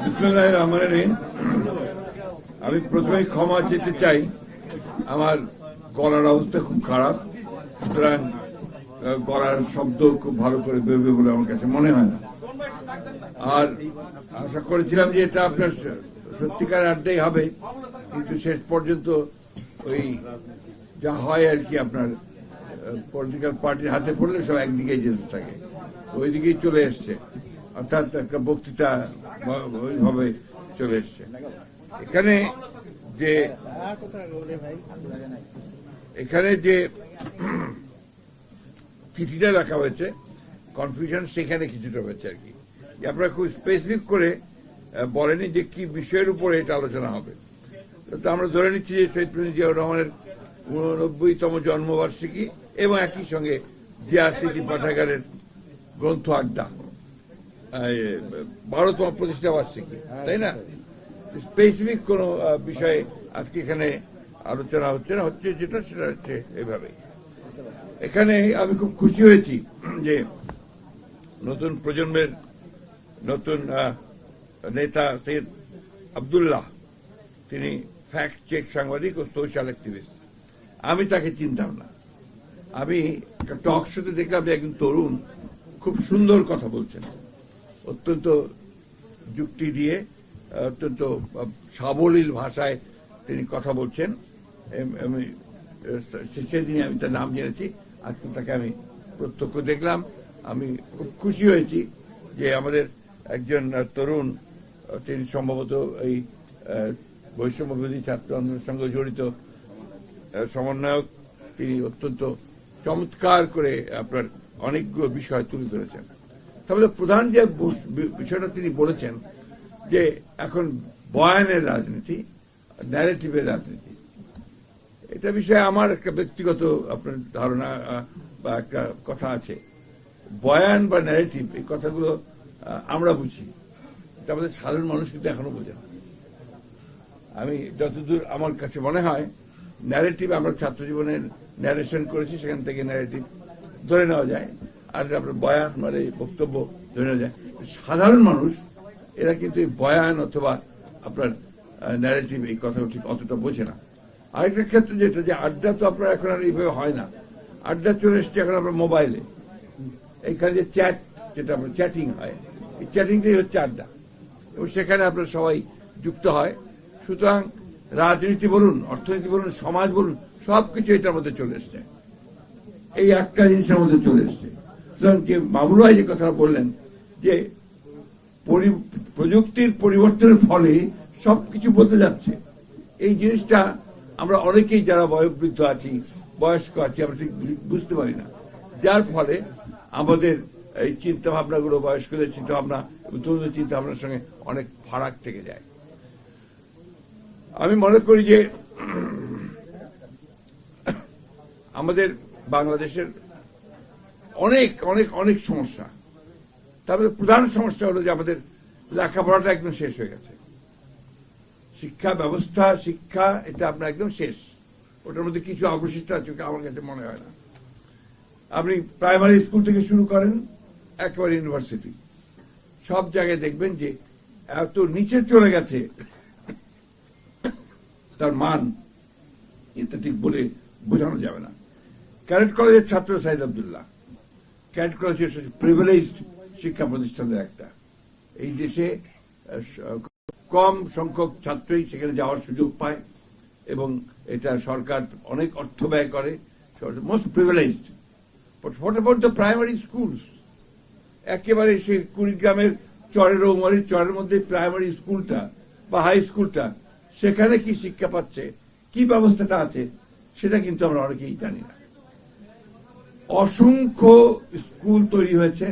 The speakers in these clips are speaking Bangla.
বিসমিল্লাহির রহমানির রহিম। আমি প্রথমে ক্ষমা চেতে চাই, আমার গলার অবস্থা খুব খারাপ, সুতরাং গলার শব্দ খুব ভালো করে বেরোবে বলে আমার কাছে মনে হয় না। আর আশা করেছিলাম যে এটা আপনার সত্যিকার আড্ডাই হবে, কিন্তু শেষ পর্যন্ত ওই যা হয় আর কি, আপনার পলিটিক্যাল পার্টির হাতে পড়লে সব একদিকেই যেতে থাকে, ওই দিকেই চলে এসছে, অর্থাৎ একটা বক্তৃতা ওইভাবে চলে এসছে। এখানে যে চিঠিটা লেখা হয়েছে, কনফিউশন সেখানে কিছুটা হয়েছে আর কি। আপনারা খুব স্পেসিফিক করে বলেনি যে কি বিষয়ের উপরে এটা আলোচনা হবে। তো আমরা ধরে নিচ্ছি যে শহীদ প্রেসিডেন্ট জিয়াউর রহমানের 89তম জন্মবার্ষিকী এবং একই সঙ্গে জিয়া স্মৃতি পাঠাগারের গ্রন্থ আড্ডা 12তম প্রতিষ্ঠা বার্ষিকী, তাই না? স্পেসিফিক কোন বিষয়ে আজকে এখানে আলোচনা হচ্ছে না, হচ্ছে যেটা সেটা হচ্ছে এইভাবে। এখানে আমি খুব খুশি হয়েছি যে নতুন প্রজন্মের নতুন নেতা সৈয়দ আব্দুল্লাহ, তিনি ফ্যাক্ট চেক সাংবাদিক ও সোশ্যাল অ্যাক্টিভিস্ট। আমি তাকে চিনতাম না। আমি একটা টক শোতে দেখলাম যে একজন তরুণ খুব সুন্দর কথা বলছেন, অত্যন্ত যুক্তি দিয়ে, অত্যন্ত সাবলীল ভাষায় তিনি কথা বলছেন। সেদিনই আমি তার নাম জেনেছি, আজকে তাকে আমি প্রত্যক্ষ দেখলাম। আমি খুব খুশি হয়েছি যে আমাদের একজন তরুণ, তিনি সম্ভবত এই বৈষম্যবিরোধী ছাত্র আন্দোলনের সঙ্গে জড়িত সমন্বয়ক, তিনি অত্যন্ত চমৎকার করে আপনার অনেকগুলো বিষয় তুলে ধরেছেন। তাহলে প্রধান যে বিষয়টা তিনি বলেছেন যে এখন বয়ানের রাজনীতি, ন্যারেটিভের রাজনীতি, এটা বিষয়ে আমার একটা ব্যক্তিগত আপনার ধারণা বা একটা কথা আছে। বয়ান বা ন্যারেটিভ, এই কথাগুলো আমরা বুঝি, এটা আমাদের সাধারণ মানুষ কিন্তু এখনো বোঝে না। আমি যতদূর আমার কাছে মনে হয়, ন্যারেটিভ আমরা ছাত্র জীবনের ন্যারেশন করেছি, সেখান থেকে ন্যারেটিভ ধরে নেওয়া যায়, আর আপনার বয়ান মানে বক্তব্য ধরে নেওয়া যায়। সাধারণ মানুষ এরা কিন্তু এই বয়ান অথবা আপনার ন্যারেটিভ এই কথাগুলো ঠিক অতটা বোঝে না। আরেকটা ক্ষেত্রে যেটা, যে আড্ডা তো আপনার এখন আর এইভাবে হয় না, আড্ডা চলে এসছে এখন আপনার মোবাইলে। এইখানে যে চ্যাট, যেটা আপনার চ্যাটিং হয়, এই চ্যাটিংটাই হচ্ছে আড্ডা, এবং সেখানে আপনার সবাই যুক্ত হয়। সুতরাং রাজনীতি বলুন, অর্থনীতি বলুন, সমাজ বলুন, সবকিছু এটার মধ্যে চলে এসছে, এই একটা জিনিসের মধ্যে চলে এসছে। সুতরাং যে মামুল ভাই যে কথাটা বললেন যে প্রযুক্তির পরিবর্তনের ফলে সবকিছু বদলে যাচ্ছে, এই জিনিসটা আমরা অনেকেই যারা বয়োবৃদ্ধ আছি, বয়স্ক আছি, আমরা ঠিক বুঝতে পারি না, যার ফলে আমাদের এই চিন্তা ভাবনাগুলো বয়স্কদের চিন্তা ভাবনা এবং তরুণদের চিন্তা ভাবনার সঙ্গে অনেক ফারাক থেকে যায়। আমি মনে করি যে আমাদের বাংলাদেশের অনেক অনেক অনেক সমস্যা, তার মধ্যে প্রধান সমস্যা হলো যে আমাদের লেখাপড়াটা একদম শেষ হয়ে গেছে। শিক্ষা ব্যবস্থা, শিক্ষা এটা আপনার একদম শেষ, ওটার মধ্যে কিছু অবশিষ্ট আছে আমার কাছে মনে হয় না। আপনি প্রাইমারি স্কুল থেকে শুরু করেন একেবারে ইউনিভার্সিটি, সব জায়গায় দেখবেন যে এত নিচে চলে গেছে তার মান, এটা ঠিক বলে বোঝানো যাবে না। ক্যাডেট কলেজের ছাত্র Saeed Abdullah, cadet college privileged শিক্ষা প্রতিষ্ঠানের একটা, এই দেশে কম সংখ্যক ছাত্রই সেখানে যাওয়ার সুযোগ পায়, এবং এটা সরকার অনেক অর্থ ব্যয় করে, most privileged. But what about the primary schools? একেবারে সেই কুড়িগ্রামের চরের রৌমারির চরের মধ্যে প্রাইমারি স্কুলটা বা হাই স্কুলটা, সেখানে কি শিক্ষা পাচ্ছে, কি ব্যবস্থাটা আছে, সেটা কিন্তু আমরা অনেকেই জানি না। অসংখ্য স্কুল তৈরি হয়েছে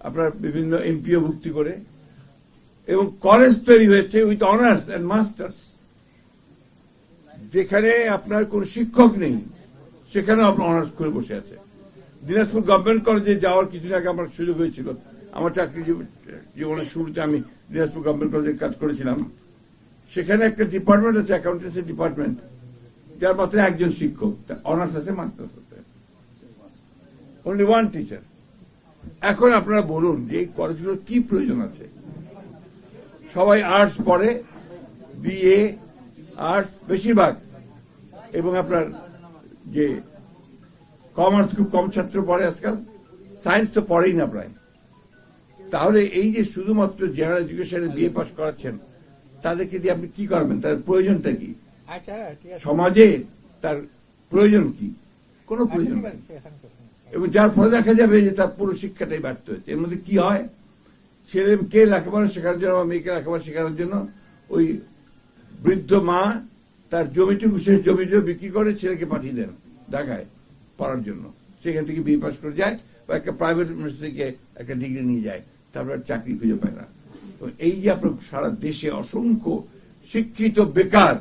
আপনার বিভিন্ন এমপিও ভুক্তি করে, এবং কলেজ তৈরি হয়েছে উইথ অনার্স এন্ড মাস্টার্স, যেখানে আপনার কোন শিক্ষক নেই, সেখানেও আপনার অনার্স করে বসে আছে। দিনাজপুর গভর্নমেন্ট কলেজে যাওয়ার কিছুদিন আগে আমার সুযোগ হয়েছিল। আমার চাকরি জীবনের শুরুতে আমি দিনাজপুর গভর্নমেন্ট কলেজে কাজ করেছিলাম। সেখানে একটা ডিপার্টমেন্ট আছে, অ্যাকাউন্টেন্সি ডিপার্টমেন্ট, যার মাত্র একজন শিক্ষক, অনার্স আছে, মাস্টার্স আছে, অনলি ওয়ান টিচার। এখন আপনারা বলুন যে এই কলেজগুলোর কি প্রয়োজন আছে? সবাই আর্টস পড়ে, বিএ আর্টস বেশিরভাগ, এবং আপনার যে কমার্স খুব কম ছাত্র পড়ে আজকাল, সায়েন্স তো পড়েই না প্রায়। তাহলে এই যে শুধুমাত্র জেনারেল এডুকেশনে বিএ পাস করাচ্ছেন, তাদেরকে দিয়ে আপনি কি করবেন? তাদের প্রয়োজনটা কি? সমাজে তার প্রয়োজন কি? কোনো প্রয়োজন নেই। এবং যার ফলে দেখা যাবে যে তার পুরো শিক্ষাটাই ব্যর্থ হয়েছে। এর মধ্যে কি হয়? ছেলেকে লেখাপড়া শেখানোর জন্য, মেয়েকে লেখাপড়া শেখানোর জন্য ওই বৃদ্ধ মা তার জমিটুকু, শেষ জমিটুকু বিক্রি করে ছেলেকে পাঠিয়ে দেন ঢাকায় পড়ার জন্য। সেখান থেকে বিএ পাস করে যায় বা একটা প্রাইভেট ইউনিভার্সিটি থেকে একটা ডিগ্রি নিয়ে যায়, তারপর চাকরি খুঁজে পায় না। এই যে আপনার সারা দেশে অসংখ্য শিক্ষিত বেকার,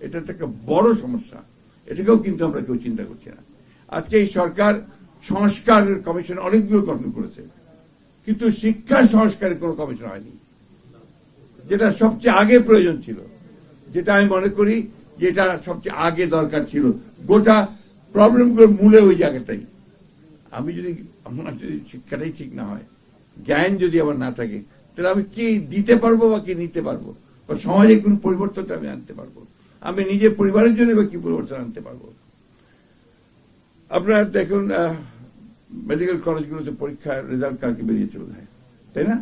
এটা তো একটা বড় সমস্যা। এটাকেও কিন্তু আমরা কেউ চিন্তা করছি না। আজকে এই সরকার সংস্কার কমিশন অনেকগুলো গঠন করেছে, কিন্তু শিক্ষা সংস্কারের কোনো কমিশন হয়নি, যেটা সবচেয়ে আগে প্রয়োজন ছিল, যেটা আমি মনে করি যেটা সবচেয়ে আগে দরকার ছিল। গোটা প্রবলেমগুলোর মূলে ওই জায়গাটাই। আমার যদি শিক্ষাটাই ঠিক না হয়, জ্ঞান যদি আমার না থাকে, তাহলে আমি কি দিতে পারবো বা কি নিতে পারবো, বা সমাজে কোন পরিবর্তনটা আমি আনতে পারবো, আমি নিজের পরিবারের জন্য বা কি পরিবর্তন আনতে পারবো। আপনারা দেখুন, মেডিকেল কলেজগুলোতে পরীক্ষার রেজাল্ট কালকে বেরিয়েছে বোধ হয়, তাই না?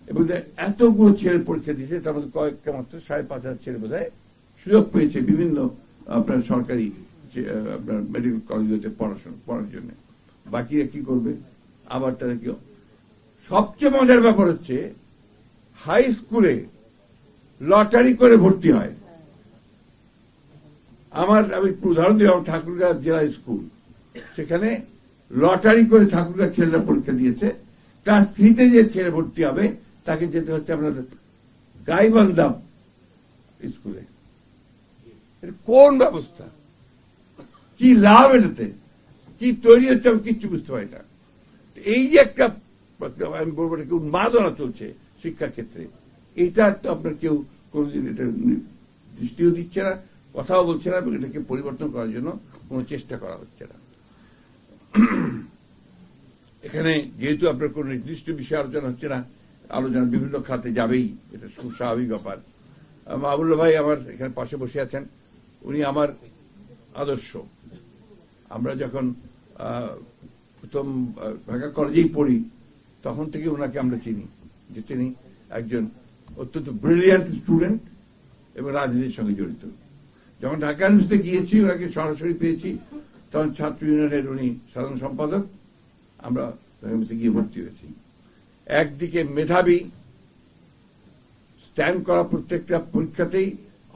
এবং এতগুলো ছেলে পরীক্ষা দিয়েছে, তার মধ্যে কয়েকটা মাত্র 5,500 ছেলে বোধ হয় সুযোগ পেয়েছে বিভিন্ন আপনার সরকারি আপনার মেডিকেল কলেজগুলোতে পড়ার জন্য। বাকিরা কি করবে? আবার তাদেরকে, সবচেয়ে মজার ব্যাপার হচ্ছে হাই স্কুলে লটারি করে ভর্তি হয়। আমি উদাহরণ দিই, আমার ঠাকুরগাঁ জেলা স্কুল, সেখানে লটারি করে ঠাকুরগাঁ ছেলেরা পরীক্ষা দিয়েছে। ক্লাস 3-তে যে ছেলে ভর্তি হবে তাকে যেতে হচ্ছে আপনাদের গাইবান্ধা স্কুলে। কোন ব্যবস্থা, কি লাভ, এটাতে কি তৈরি হচ্ছে আমি কিচ্ছু বুঝতে পারি না। এই যে একটা, আমি বলবো এটাকে উন্মাদনা চলছে শিক্ষার ক্ষেত্রে, এটা তো আপনার কেউ কোনোদিন এটা দৃষ্টিও দিচ্ছে না, কথাও বলছে না, এবং এটাকে পরিবর্তন করার জন্য কোনো চেষ্টা করা হচ্ছে না। এখানে যেহেতু আপনার কোন নির্দিষ্ট বিষয়ে আলোচনা হচ্ছে না, আলোচনা বিভিন্ন খাতে যাবেই, এটা খুব স্বাভাবিক ব্যাপার। মাহবুবুল্লাহ ভাই আমার এখানে পাশে বসে আছেন, উনি আমার আদর্শ। আমরা যখন প্রথম ঢাকা কলেজেই পড়ি, তখন থেকে ওনাকে আমরা চিনি যে তিনি একজন অত্যন্ত ব্রিলিয়ান্ট স্টুডেন্ট এবং রাজনীতির সঙ্গে জড়িত। যখন ঢাকা ইউনিভার্সিটিতে গিয়েছি, ওনাকে সরাসরি পেয়েছি, তখন ছাত্র ইউনিয়নের উনি সাধারণ সম্পাদক, আমরা ঢাকা ইউনিভার্সিটি গিয়ে ভর্তি হয়েছি। একদিকে মেধাবী, স্ট্যান্ড করা প্রত্যেকটা পরীক্ষাতেই,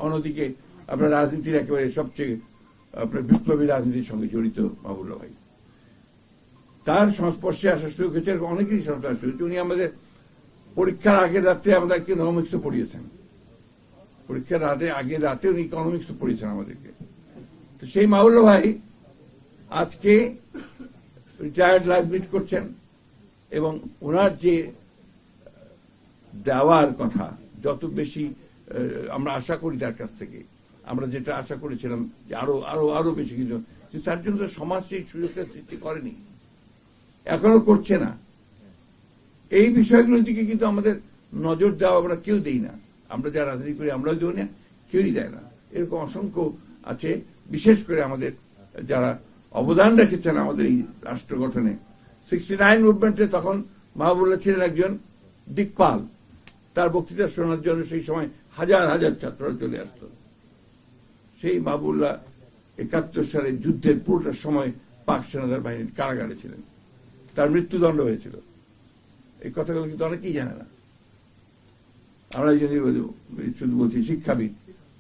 অন্যদিকে আপনার রাজনীতির একেবারে সবচেয়ে আপনার বিপ্লবী রাজনীতির সঙ্গে জড়িত মাহবুবুল্লাহ ভাই। তার সংস্পর্শে আসার সুযোগ হয়েছে, অনেকেরই সংস্পর্শে আসা হয়েছে। উনি আমাদের পরীক্ষার আগের রাতে আমাদেরকে ইকোনমিক্স পড়িয়েছেন, পরীক্ষার আগের রাতে উনি ইকোনমিক্স পড়িয়েছেন আমাদেরকে। তো সেই মাহবুবুল্লাহ ভাই আজকে রিটায়ার্ড লাইফ লিড করছেন, এবং ওনার যে দেওয়ার কথা, যত বেশি আমরা আশা করি তার কাছ থেকে, আমরা যেটা আশা করেছিলাম যে আরো আরো আরো বেশি কিছু, তার জন্য সমাজ সেই সুযোগটা সৃষ্টি করেনি, এখনো করছে না। এই বিষয়গুলোর দিকে কিন্তু আমাদের নজর দেওয়া আমরা কেউ দেই না। আমরা যারা রাজনীতি করি আমরাও দেই না, কেউই দেয় না। এরকম অসংখ্য আছে, বিশেষ করে আমাদের যারা অবদান রেখেছেন আমাদের এই রাষ্ট্র গঠনে। 69 মুভমেন্টে তখন মাহবুবুল্লাহ ছিলেন একজন দিকপাল, তার বক্তৃতা শোনার জন্য সেই সময় হাজার হাজার ছাত্ররা চলে আসত। সেই মাহবুবুল্লাহ 71 সালে যুদ্ধের পুরোটার সময় পাক সেনাদের বাহিনীর কারাগারে ছিলেন, তার মৃত্যুদণ্ড হয়েছিল। এই কথাগুলো কিন্তু অনেকেই জানে না। আমরা শুধু বলছি শিক্ষাবিদ,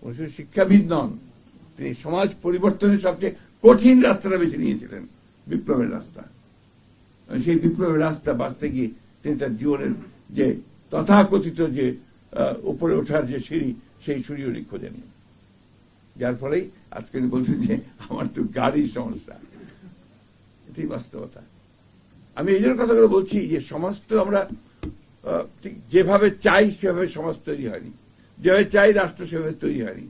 উনি শুধু শিক্ষাবিদ নন, তিনি সমাজ পরিবর্তনের সবচেয়ে কঠিন রাস্তাটা বেছে নিয়েছিলেন, বিপ্লবের রাস্তা। সেই বিপ্লবের রাস্তা বাঁচতে গিয়ে তিনি তার জীবনের যে তথাকথিত যে উপরে ওঠার যে সিঁড়ি, সেই সিঁড়ি উনি খোঁজেন, যার ফলেই আজকে উনি বলছেন যে আমার তো গাড়ির সমস্যা। এটাই বাস্তবতা। আমি এই জন্য কথাগুলো বলছি যে সমাজ তো আমরা ঠিক যেভাবে চাই সেভাবে সমাজ তৈরি হয়নি, যেভাবে চাই রাষ্ট্র সেভাবে তৈরি হয়নি।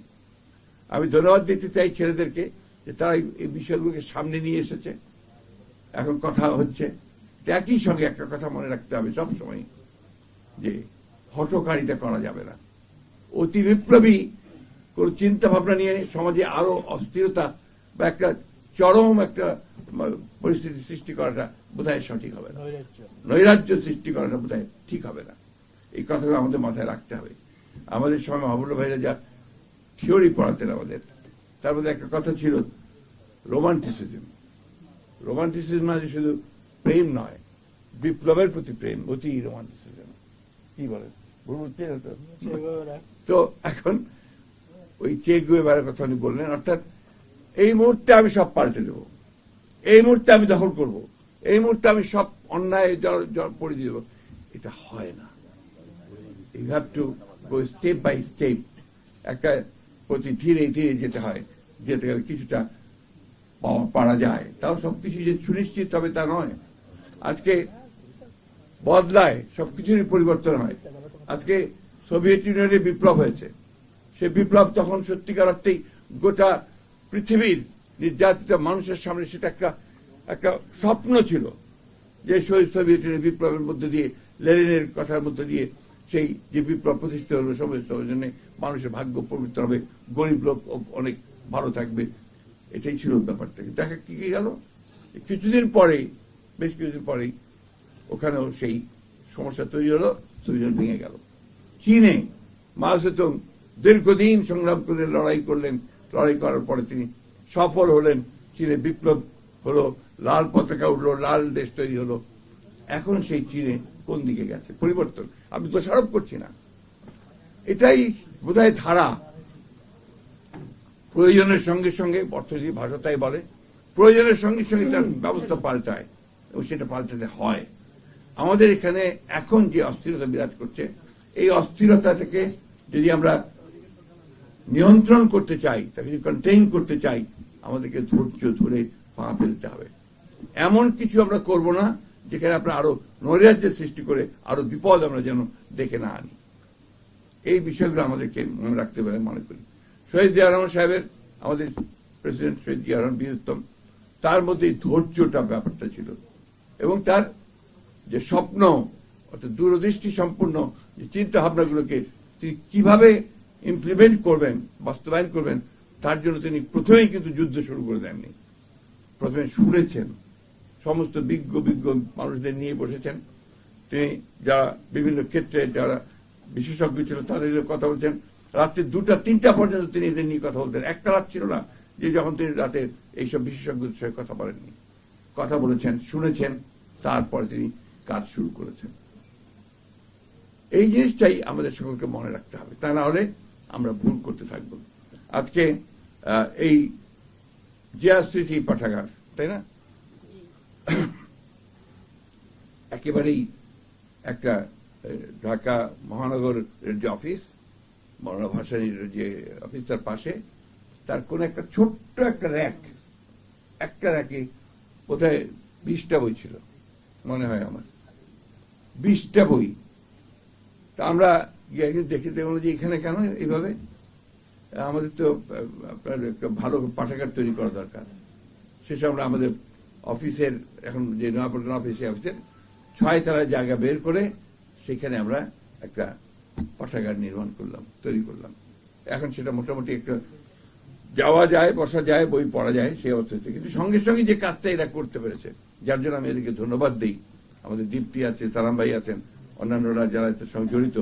আমি ধন্যবাদ দিতে চাই ছেলেদেরকে যে তারা এই বিষয়গুলোকে সামনে নিয়ে এসেছে, এখন কথা হচ্ছে। একই সঙ্গে একটা কথা মনে রাখতে হবে সবসময়, যে হঠকারিতা করা যাবে না। অতি বিপ্লবী কোন চিন্তা ভাবনা নিয়ে সমাজে আরো অস্থিরতা বা একটা চরম একটা পরিস্থিতি সৃষ্টি করাটা বোধহয় সঠিক হবে না, নৈরাজ্য সৃষ্টি করাটা বোধহয় ঠিক হবে না। এই কথাগুলো আমাদের মাথায় রাখতে হবে। আমাদের সময় মাহবুবুল্লাহ ভাইরা যা থিওরি পড়াতেন আমাদের, তার মধ্যে একটা কথা ছিল রোমান্টিসিজম। রোমান্টিসিজম মানে শুধু প্রেম নয়, বিপ্লবের প্রতি প্রেম, অতি রোমান্টিসিজম। কি বলেন? তো এখন ওই চে গুয়েভারার কথা উনি বললেন, অর্থাৎ এই মুহূর্তে আমি সব পাল্টে দেব, এই মুহূর্তে আমি দখল করব, এই মুহূর্তে আমি সব অন্যায় পড়ে দিয়ে দেবো। এটা হয় না। You have to go step by step, একটা প্রতি ধীরে ধীরে যেতে হয়, যেতে গেলে কিছুটা পারা যায়। তাও সবকিছু যে সুনিশ্চিত হবে তা নয়। আজকে বদলায়, সবকিছুরই পরিবর্তন হয়। আজকে সোভিয়েত ইউনিয়নে বিপ্লব হয়েছে, সে বিপ্লব তখন সত্যিকার অর্থেই গোটা পৃথিবীর নির্যাতিত মানুষের সামনে সেটা একটা স্বপ্ন ছিল, যে সোভিয়েত ইউনিয়নের বিপ্লবের মধ্যে দিয়ে, লেনিনের কথার মধ্যে দিয়ে সেই যে বিপ্লব প্রতিষ্ঠা হলো, সমস্ত জন্য মানুষের ভাগ্য পবিত্র হবে, গরিব লোক অনেক ভালো থাকবে, এটাই ছিল ব্যাপারটা। দেখা কি গেল, কিছুদিন পরেই, বেশ কিছুদিন পরেই ওখানেও সেই সমস্যা তৈরি হলো, সোভিয়েত ভেঙে গেল। চীনে মাও সেতুং দীর্ঘদিন সংগ্রাম করে লড়াই করলেন, লড়াই করার পরে তিনি সফল হলেন, চীনে বিপ্লব হলো, লাল পতাকা উঠলো, লাল দেশ তৈরি হলো। এখন সেই চীনে কোন দিকে গেছে? পরিবর্তন। আমি দোষারোপ করছি না, এটাই বোধহয় ধারা। প্রয়োজনের সঙ্গে সঙ্গে, অর্থনীতি ভাষা তাই বলে, প্রয়োজনের সঙ্গে সঙ্গে তার ব্যবস্থা পাল্টায় এবং সেটা পাল্টাতে হয়। আমাদের এখানে এখন যে অস্থিরতা বিরাজ করছে, এই অস্থিরতা থেকে যদি আমরা নিয়ন্ত্রণ করতে চাই, তাকে যদি কন্টেইন করতে চাই, আমাদেরকে ধৈর্য ধরে পা ফেলতে হবে। এমন কিছু আমরা করব না যেখানে আমরা আরো নৈরাজ্যের সৃষ্টি করে আরো বিপদ আমরা যেন ডেকে না আনি। এই বিষয়গুলো আমাদেরকে মনে রাখতে পারে মনে করি। শহীদ জিয়া রহমান সাহেবের, আমাদের প্রেসিডেন্ট শহীদ জিয়া রহমান বীরুত্তম, তার মধ্যে ধৈর্যটা ব্যাপারটা ছিল, এবং তার যে স্বপ্ন, অর্থাৎ দূরদৃষ্টি সম্পূর্ণ যে চিন্তা ভাবনাগুলোকে তিনি কিভাবে ইমপ্লিমেন্ট করবেন, বাস্তবায়ন করবেন, তার জন্য তিনি প্রথমেই কিন্তু যুদ্ধ শুরু করে দেননি। প্রথমে শুনেছেন, সমস্ত বিজ্ঞ মানুষদের নিয়ে বসেছেন। তিনি যারা বিভিন্ন ক্ষেত্রে যারা বিশেষজ্ঞ ছিল তাদের কথা বলছেন। রাত্রি 2টা-3টা পর্যন্ত তিনি এদের নিয়ে কথা বলতেন। একটা রাত ছিল না যে যখন তিনি রাতে এইসব বিশেষজ্ঞদের সঙ্গে কথা বলেননি। কথা বলেছেন, শুনেছেন, তারপরে তিনি কাজ শুরু করেছেন। এই জিনিসটাই আমাদের সকলকে মনে রাখতে হবে, তা না হলে আমরা ভুল করতে থাকব। আজকে এই জিয়া স্মৃতি পাঠাগার, তাই না, একেবারেই একটা ঢাকা মহানগরের যে অফিস, মৌলানা ভাসানীর যে অফিস, তার পাশে তার কোন একটা ছোট্ট একটা র্যাকে বোধহয় 20টা বই ছিল, মনে হয় আমার 20টা বই। তা আমরা গিয়ে দেখে দেখলাম যে এখানে কেন এইভাবে, আমাদের তো আপনার ভালো পাঠাগার তৈরি করা দরকার। শেষে আমরা আমাদের অফিসের, এখন যে নয়াপল্টন অফিসের 6 তলায় জায়গা বের করে সেখানে আমরা একটা পাঠাগার নির্মাণ করলাম, তৈরি করলাম। এখন সেটা মোটামুটি একটা যাওয়া যায়, বসা যায়, বই পড়া যায় সেই অবস্থা। কিন্তু সঙ্গে সঙ্গে যে কাজটা এরা করতে পেরেছে, যার জন্য আমি এদেরকে ধন্যবাদ দিই। আমাদের দীপ্তি আছে, সালাম ভাই আছেন, অন্যান্যরা যারা এর সঙ্গে জড়িত,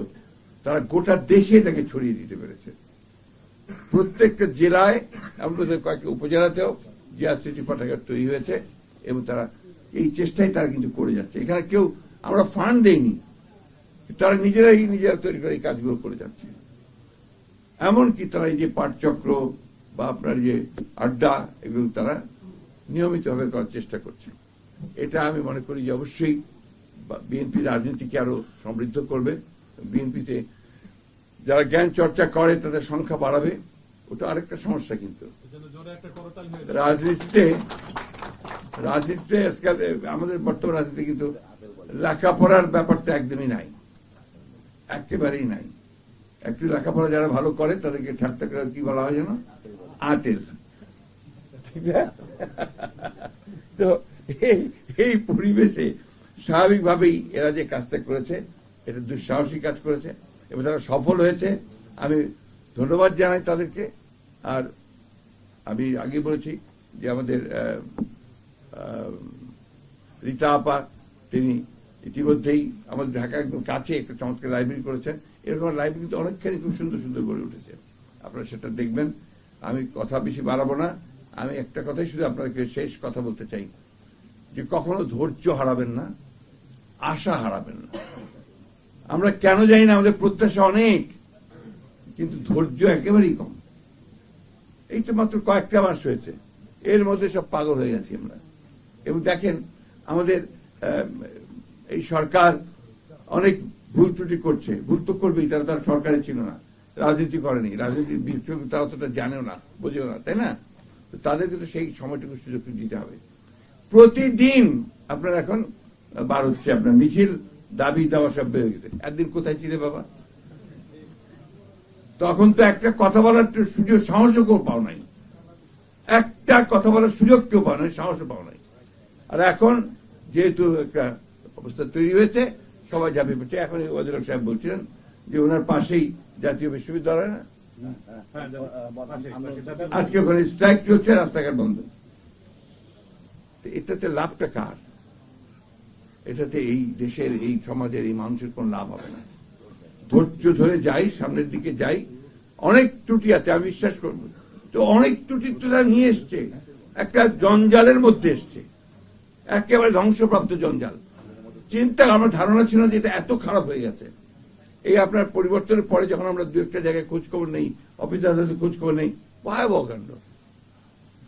তারা গোটা দেশে এটাকে ছড়িয়ে দিতে পেরেছে। প্রত্যেকটা জেলায়, আমাদের কয়েকটা উপজেলাতেও জিয়া স্মৃতি পাঠাগার তৈরি হয়েছে, এবং তারা এই চেষ্টাই তারা কিন্তু করে যাচ্ছে। এখানে কেউ আমরা ফান্ড দেইনি, তারা নিজেরা তৈরি করে এই কাজগুলো করে যাচ্ছে। এমনকি তারা এই যে পাঠচক্র বা আপনার যে আড্ডা, এগুলো তারা নিয়মিতভাবে করার চেষ্টা করছে। এটা আমি মনে করি যে অবশ্যই বিএনপি রাজনীতিকে আরো সমৃদ্ধ করবে। বিএনপিতে যারা জ্ঞান চর্চা করে তাদের সংখ্যা বাড়াবে, ওটা আরেকটা সমস্যা। কিন্তু রাজনীতিতে আমাদের বর্তমান রাজনীতি কিন্তু লেখাপড়ার ব্যাপারটা একদমই নাই, একেবারেই নাই। একটু লেখাপড়া যারা ভালো করে তাদেরকে ঠাট্টা করে কি বলা হয় যেন, আঁটেল। ঠিক আছে? তো এই পরিবেশে স্বাভাবিকভাবেই এরা যে কাজটা করেছে, এটা দুঃসাহসী কাজ করেছে এবং তারা সফল হয়েছে। আমি ধন্যবাদ জানাই তাদেরকে। আর আমি আগে বলেছি যে আমাদের রীতা আপা, তিনি ইতিমধ্যেই আমাদের ঢাকা একদম কাছে একটা চমৎকার লাইব্রেরি করেছেন। এরকম লাইব্রেরি কিন্তু অনেকখানি খুব সুন্দর সুন্দর গড়ে উঠেছে, আপনারা সেটা দেখবেন। আমি কথা বেশি বাড়াবো না, আমি একটা কথাই শুধু আপনাদেরকে শেষ কথা বলতে চাই যে কখনো ধৈর্য হারাবেন না, আশা হারাবেন না। আমরা কেন জানি না, আমাদের প্রত্যাশা অনেক, কিন্তু ধৈর্য একেবারেই কম। এই তো মাত্র কয়েকটা মাস হয়েছে, এর মধ্যে সব পাগল হয়ে গেছি আমরা। এবং দেখেন আমাদের এই সরকার অনেক ভুল ত্রুটি করছে, ভুল তো করবেই, তারা সরকারে ছিল না, রাজনীতি করেনি, রাজনীতির বিষয় তারা অতটা জানেও না, বোঝেও না, তাই না? তাদেরকে তো সেই সময়টুকু সুযোগ দিতে হবে। প্রতিদিন আপনার এখন বার হচ্ছে আপনার মিছিল, দাবি দাওয়া সব বেড়ে গেছে। একদিন কোথায় ছিলে বাবা? তখন তো একটা কথা বলার সুযোগ, সাহসও কেউ পাও নাই, একটা কথা বলার সুযোগ কেউ পাও নাই, সাহসও পাও নাই। আর এখন যেহেতু একটা অবস্থা তৈরি হয়েছে, সবাই যাবে পেটে। এখন ওয়াজির সাহেব বলছিলেন যে ওনার পাশেই জাতীয় বিশ্ববিদ্যালয়, না আজকে ওখানে স্ট্রাইক চলছে, রাস্তাঘাট বন্ধ। এটাতে লাভটা কার? এটাতে এই দেশের, এই সমাজের, এই মানুষের কোন লাভ হবে না। ধৈর্য ধরে যাই, সামনের দিকে যাই। অনেক ত্রুটি আছে, আমি বিশ্বাস করবো, তো অনেক ত্রুটি তো তারা নিয়ে এসছে, একটা জঞ্জালের মধ্যে এসছে, একেবারে ধ্বংসপ্রাপ্ত জঞ্জাল। চিন্তা, আমার ধারণা ছিল যে এটা এত খারাপ হয়ে গেছে। এই আপনার পরিবর্তনের পরে যখন আমরা দু একটা জায়গায় খোঁজ খবর নেই, অফিস আদালতে খোঁজ খবর নেই, ভয়াবহ কাণ্ড,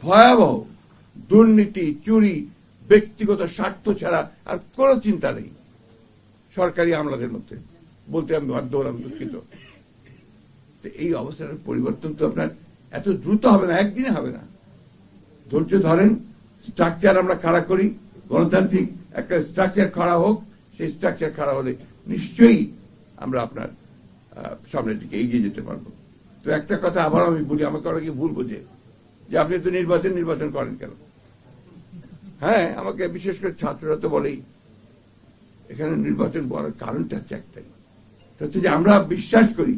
ভয়াবহ দুর্নীতি, চুরি, ব্যক্তিগত স্বার্থ ছাড়া আর কোন চিন্তা নেই সরকারি আমলাদের মধ্যে। বলতে আমি বাধ্য হলাম, দুঃখিত। এই অবস্থার পরিবর্তন তো আপনার এত দ্রুত হবে না, একদিনে হবে না। ধৈর্য ধরেন, স্ট্রাকচার আমরা খাড়া করি, গণতান্ত্রিক একটা স্ট্রাকচার খাড়া হোক। সেই স্ট্রাকচার খাড়া হলে নিশ্চয়ই আমরা আপনার সামনের দিকে এগিয়ে যেতে পারবো। তো একটা কথা আবার আমি বলি, আমাকে অনেকে ভুল বোঝে যে আপনি তো নির্বাচন করেন কেন? হ্যাঁ, আমাকে বিশেষ করে ছাত্ররা তো বলেই, এখানে নির্বাচন করার কারণটা হচ্ছে একটাই, হচ্ছে যে আমরা বিশ্বাস করি,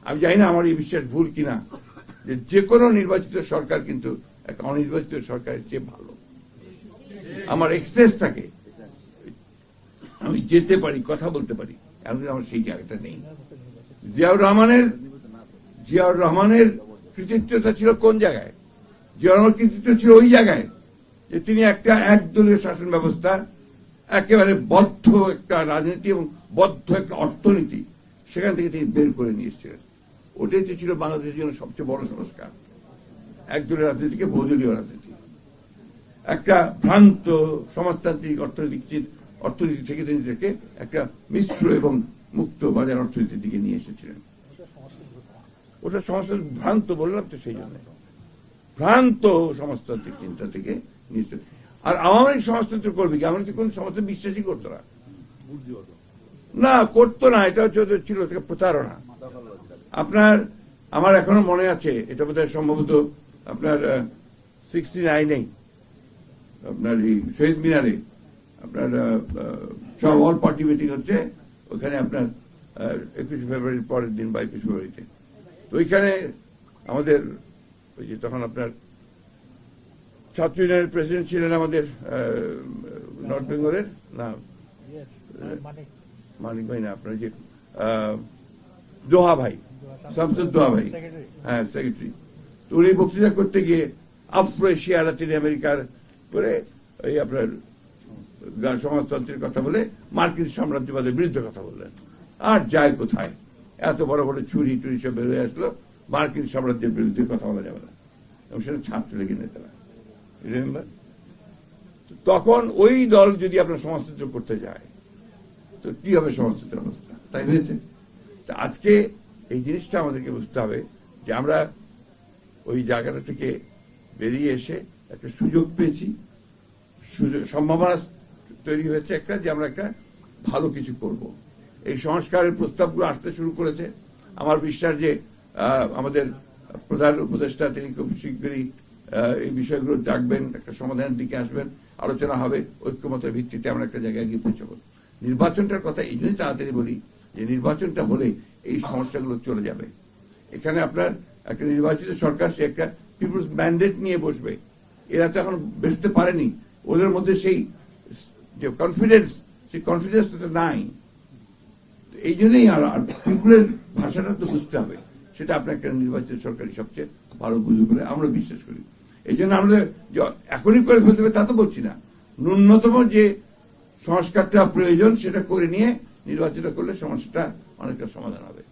আমি জানি না আমার এই বিশ্বাস ভুল কিনা, যে কোনো নির্বাচিত সরকার কিন্তু একটা অনির্বাচিত সরকারের চেয়ে ভালো। আমার এক্সেস থাকে, আমি যেতে পারি, কথা বলতে পারি, এমন আমার সেই জায়গাটা নেই। জিয়াউর রহমানের কৃতিত্বটা ছিল কোন জায়গায়? জিয়াউর রহমানের কৃতিত্ব ছিল ওই জায়গায় যে তিনি একটা একদলীয় শাসন ব্যবস্থা, একেবারে বদ্ধ একটা রাজনীতি এবং বদ্ধ একটা অর্থনীতি, সেখান থেকে তিনি বের করে নিয়ে এসেছিলেন। ওটাই তো ছিল বাংলাদেশের জন্য সবচেয়ে বড় সংস্কার, একদলীয় রাজনীতিকে বহুদলীয় রাজনীতি। একটা ভ্রান্ত সমাজতান্ত্রিক অর্থনীতি থেকে তিনি একটা মিশ্র এবং মুক্ত বাজার অর্থনীতির দিকে নিয়ে এসেছিলেন। ওটা সমাজতান্ত্রিক ভ্রান্ত বললাম তো, সেই জন্য ভ্রান্ত সমাজতান্ত্রিক চিন্তা থেকে নিয়ে। আর আওয়ামী লীগ সমাজতন্ত্র করবে কি? আওয়ামী লীগ কোন সমাজতন্ত্র বিশ্বাসই করতো না, করতো না। এটা ছিল প্রতারণা। আপনার, আমার এখনো মনে আছে, এটা বোধহয় সম্ভবত আপনার 69 আপনার এই শহীদ মিনারে আপনার সব অল পার্টি মিটিং হচ্ছে, ওখানে আপনার 21 ফেব্রুয়ারির পরের দিন বা 21 ফেব্রুয়ারিতে। তো ওইখানে আমাদের ওই যে তখন আপনার ছাত্র ইউনিয়নের প্রেসিডেন্ট ছিলেন আমাদের নর্থ বেঙ্গলের, না মানিক ভাই না, আপনার যে দোহা ভাই, শামসুদ দোহা ভাই, হ্যাঁ সেক্রেটারি। তো উনি বক্তৃতা করতে গিয়ে আফ্রো এশিয়া, লাতিন আমেরিকার করে এই আপনার সমাজতন্ত্রের কথা বলে মার্কিন সাম্রাজ্যবাদের বিরুদ্ধে কথা বললেন। আর যায় কোথায়, এত বড় বড় চুরি টুরি সব বের হয়ে আসলো, মার্কিন সাম্রাজ্যের বিরুদ্ধে কথা বলা যাবে না। এবং সেটা ছাত্রলীগের নেতারা, রিমেম্বার? তখন ওই দল যদি আপনার সমাজতন্ত্র করতে যায়, তো কি হবে সমাজতন্ত্রের অবস্থা? তাই হয়েছে। আজকে এই জিনিসটা আমাদেরকে বুঝতে হবে যে আমরা ওই জায়গাটা থেকে বেরিয়ে এসে একটা সুযোগ পেয়েছি, সম্ভাবনা তৈরি হয়েছে একটা, যে আমরা একটা ভালো কিছু করব। এই সংস্কারের প্রস্তাবগুলো আসতে শুরু করেছে। আমার বিশ্বাস যে আমাদের প্রধান উপদেষ্টা তিনি খুব শীঘ্রই এই বিষয়গুলো ডাকবেন, একটা সমাধানের দিকে আসবেন, আলোচনা হবে, ঐক্যমতের ভিত্তিতে আমরা একটা জায়গায় গিয়ে পৌঁছাবো। নির্বাচনটার কথা এই জন্যই তাড়াতাড়ি বলি যে নির্বাচনটা হলে এই সমস্যাগুলো চলে যাবে। এখানে আপনার একটা নির্বাচিত সরকার, সে একটা পিপুলস ম্যান্ডেট নিয়ে বসবে। এরা তো এখন বসতে পারেনি, ওদের মধ্যে সেই যে কনফিডেন্স, সেই কনফিডেন্স তো নাই। এই জন্যই আর পিপুলের ভাষাটা তো বুঝতে হবে, সেটা আপনার একটা নির্বাচিত সরকারি সবচেয়ে ভালো বুঝবে বলে আমরা বিশ্বাস করি। এই জন্য আমাদের এখনই করে ফেলতে হবে তা তো বলছি না, ন্যূনতম যে সংস্কারটা প্রয়োজন সেটা করে নিয়ে নির্বাচিত করলে সমস্যাটা অনেকটা সমাধান হবে।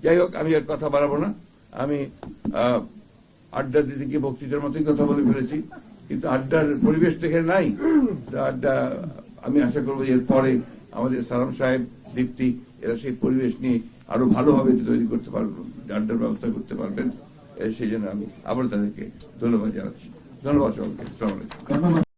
যাই হোক, আমি আর কথা বাড়াবো না। আমি আড্ডা দিতে গিয়ে বক্তৃতার মতোই কথা বলে ফেলেছি, কিন্তু আড্ডার পরিবেশ তো এখানে নাই। আড্ডা আমি আশা করবো এর পরে আমাদের সালাম সাহেব, দীপ্তি, এরা সেই পরিবেশ নিয়ে আরো ভালোভাবে তৈরি করতে পারবেন, আড্ডার ব্যবস্থা করতে পারবেন। সেই জন্য আমি আবার তাদেরকে ধন্যবাদ জানাচ্ছি। ধন্যবাদ সবাইকে। আসসালামু আলাইকুম।